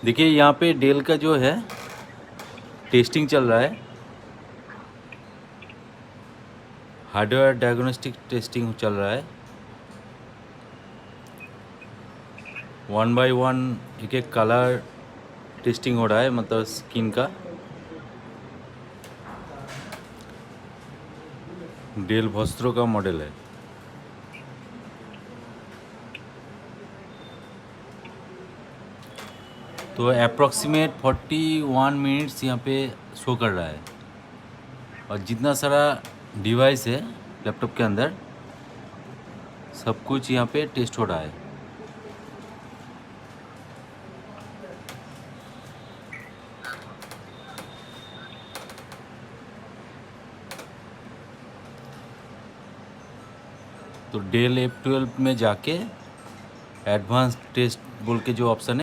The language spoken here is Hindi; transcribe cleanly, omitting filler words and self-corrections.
देखिए यहाँ पे डेल का जो है टेस्टिंग चल रहा है, हार्डवेयर डायग्नोस्टिक टेस्टिंग चल रहा है। 1 बाय 1 एक एक कलर टेस्टिंग हो रहा है, मतलब स्किन का। डेल वस्त्रो का मॉडल है। तो अप्रॉक्सीमेट 41 मिनट्स यहाँ पे शो कर रहा है, और जितना सारा डिवाइस है लैपटॉप के अंदर सब कुछ यहाँ पे टेस्ट हो रहा है। तो डेल F12 में जाके एडवांस टेस्ट बोल के जो ऑप्शन है